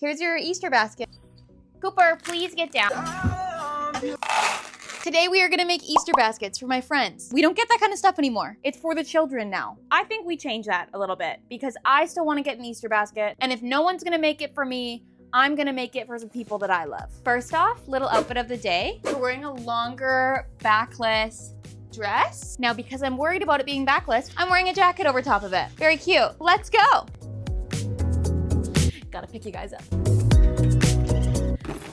Here's your Easter basket. Cooper, please get down. Today we are gonna make Easter baskets for my friends. We don't get that kind of stuff anymore. It's for the children now. I think we change that a little bit because I still wanna get an Easter basket. And if no one's gonna make it for me, I'm gonna make it for some people that I love. First off, little outfit of the day. We're wearing a longer backless dress. Now, because I'm worried about it being backless, I'm wearing a jacket over top of it. Very cute. Let's go. Gotta pick you guys up.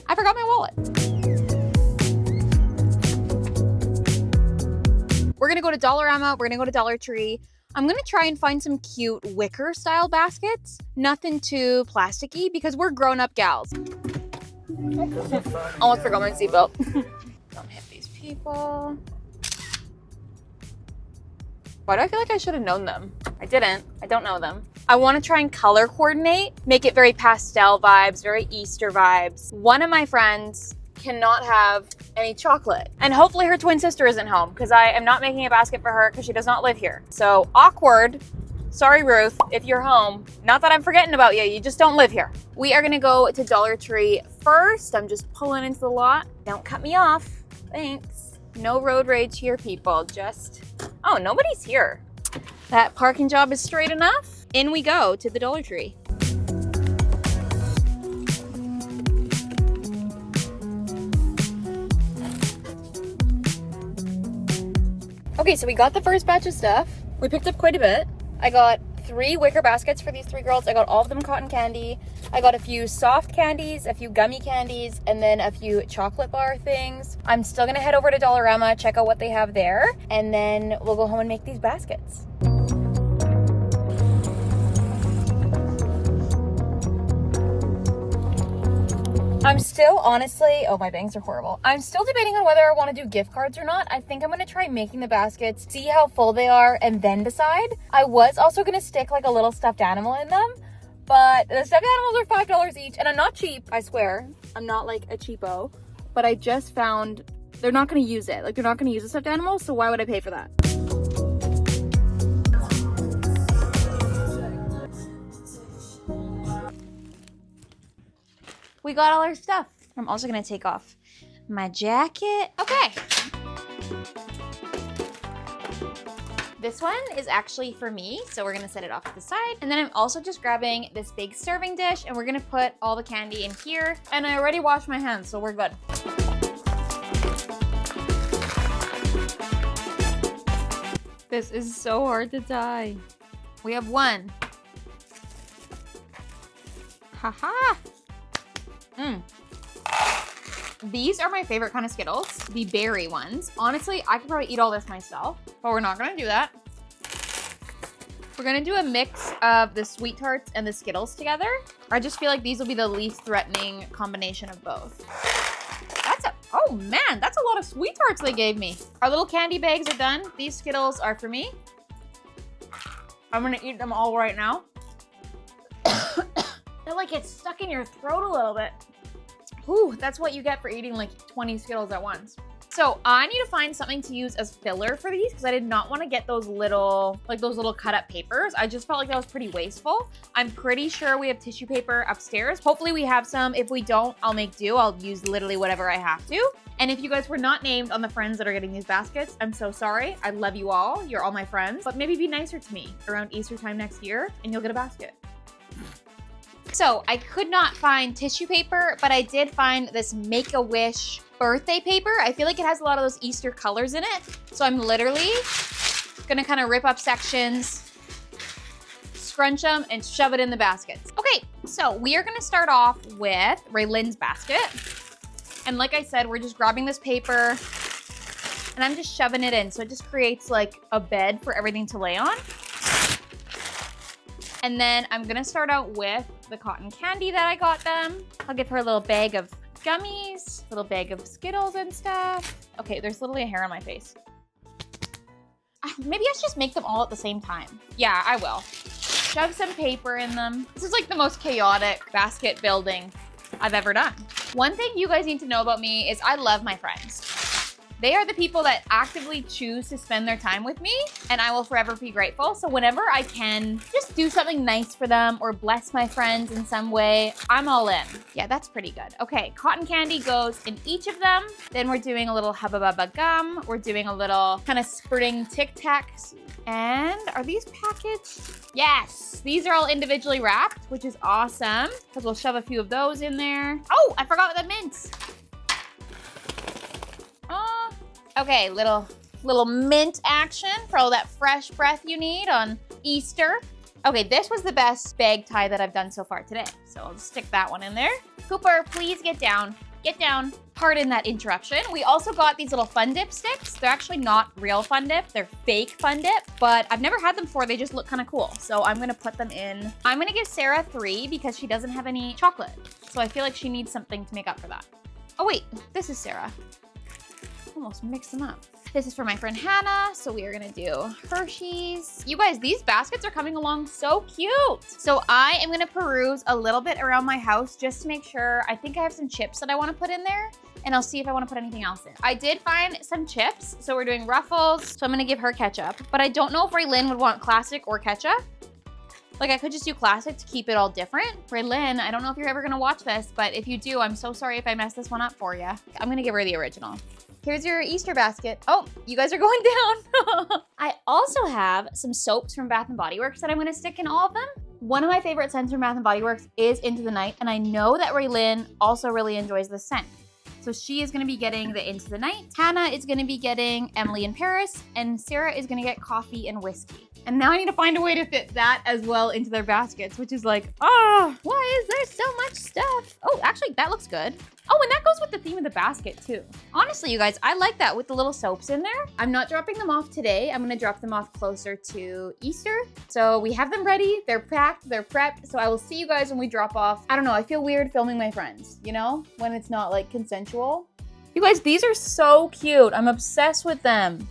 I forgot my wallet. We're gonna go to Dollarama, we're gonna go to Dollar Tree. I'm gonna try and find some cute wicker style baskets. Nothing too plasticky because we're grown-up gals. Almost forgot my seatbelt. Don't hit these people. Why do I feel like I should have known them? I didn't. I don't know them. I want to try and color coordinate, make it very pastel vibes, very Easter vibes. One of my friends cannot have any chocolate. And hopefully her twin sister isn't home because I am not making a basket for her because she does not live here. So awkward. Sorry, Ruth, if you're home. Not that I'm forgetting about you, you just don't live here. We are gonna go to Dollar Tree first. I'm just pulling into the lot. Don't cut me off, thanks. No road rage here, people, just, oh, nobody's here. That parking job is straight enough. In we go to the Dollar Tree. Okay, so we got the first batch of stuff. We picked up quite a bit. I got 3 wicker baskets for these 3 girls. I got all of them cotton candy. I got a few soft candies, a few gummy candies, and then a few chocolate bar things. I'm still gonna head over to Dollarama, check out what they have there, and then we'll go home and make these baskets. I'm still honestly, oh, my bangs are horrible. I'm still debating on whether I want to do gift cards or not. I think I'm going to try making the baskets, see how full they are, and then decide. I was also going to stick like a little stuffed animal in them, but the stuffed animals are $5 each, and I'm not cheap, I swear. I'm not like a cheapo, but I just found they're not going to use it. Like, they're not going to use a stuffed animal, so why would I pay for that? We got all our stuff. I'm also gonna take off my jacket. Okay. This one is actually for me, so we're gonna set it off to the side. And then I'm also just grabbing this big serving dish and we're gonna put all the candy in here. And I already washed my hands, so we're good. This is so hard to tie. We have 1. Haha. These are my favorite kind of Skittles, the berry ones. Honestly, I could probably eat all this myself, but we're not gonna do that. We're gonna do a mix of the Sweet Tarts and the Skittles together. I just feel like these will be the least threatening combination of both. Oh man, that's a lot of Sweet Tarts they gave me. Our little candy bags are done. These Skittles are for me. I'm gonna eat them all right now. They're like it's stuck in your throat a little bit. Ooh, that's what you get for eating like 20 Skittles at once. So I need to find something to use as filler for these because I did not want to get those little cut up papers. I just felt like that was pretty wasteful. I'm pretty sure we have tissue paper upstairs. Hopefully we have some. If we don't, I'll make do. I'll use literally whatever I have to. And if you guys were not named on the friends that are getting these baskets, I'm so sorry. I love you all. You're all my friends. But maybe be nicer to me around Easter time next year and you'll get a basket. So I could not find tissue paper, but I did find this Make-A-Wish birthday paper. I feel like it has a lot of those Easter colors in it. So I'm literally gonna kind of rip up sections, scrunch them, and shove it in the baskets. Okay, so we are gonna start off with Raylynn's basket. And like I said, we're just grabbing this paper and I'm just shoving it in. So it just creates like a bed for everything to lay on. And then I'm gonna start out with the cotton candy that I got them. I'll give her a little bag of gummies, a little bag of Skittles and stuff. Okay, there's literally a hair on my face. Maybe I should just make them all at the same time. Yeah, I will. Shove some paper in them. This is like the most chaotic basket building I've ever done. One thing you guys need to know about me is I love my friends. They are the people that actively choose to spend their time with me, and I will forever be grateful. So whenever I can just do something nice for them or bless my friends in some way, I'm all in. Yeah, that's pretty good. Okay, cotton candy goes in each of them. Then we're doing a little Hubba Bubba gum. We're doing a little kind of spring Tic Tacs. And are these packaged? Yes, these are all individually wrapped, which is awesome because we'll shove a few of those in there. Oh, I forgot the mints. Okay, little mint action for all that fresh breath you need on Easter. Okay, this was the best bag tie that I've done so far today. So I'll just stick that one in there. Cooper, please get down. Get down. Pardon that interruption. We also got these little Fun Dip sticks. They're actually not real Fun Dip. They're fake Fun Dip, but I've never had them before. They just look kind of cool. So I'm gonna put them in. I'm gonna give Sarah 3 because she doesn't have any chocolate. So I feel like she needs something to make up for that. Oh wait, this is Sarah. Almost mix them up. This is for my friend Hannah, so we are gonna do Hershey's. You guys, these baskets are coming along so cute. So I am gonna peruse a little bit around my house just to make sure. I think I have some chips that I wanna put in there, and I'll see if I wanna put anything else in. I did find some chips, so we're doing Ruffles, so I'm gonna give her ketchup, but I don't know if Raylyn would want classic or ketchup. Like, I could just do classic to keep it all different. Raylyn, I don't know if you're ever gonna watch this, but if you do, I'm so sorry if I messed this one up for you. I'm gonna give her the original. Here's your Easter basket. Oh, you guys are going down. I also have some soaps from Bath & Body Works that I'm gonna stick in all of them. One of my favorite scents from Bath & Body Works is Into the Night, and I know that Raylyn also really enjoys this scent. So she is gonna be getting the Into the Night. Hannah is gonna be getting Emily in Paris, and Sarah is gonna get Coffee and Whiskey. And now I need to find a way to fit that as well into their baskets, which is like, oh, why is there so much stuff? Oh, actually, that looks good. Oh, and that goes with the theme of the basket too. Honestly, you guys, I like that with the little soaps in there. I'm not dropping them off today. I'm gonna drop them off closer to Easter. So we have them ready, they're packed, they're prepped. So I will see you guys when we drop off. I don't know, I feel weird filming my friends, you know, when it's not like consensual. You guys, these are so cute. I'm obsessed with them.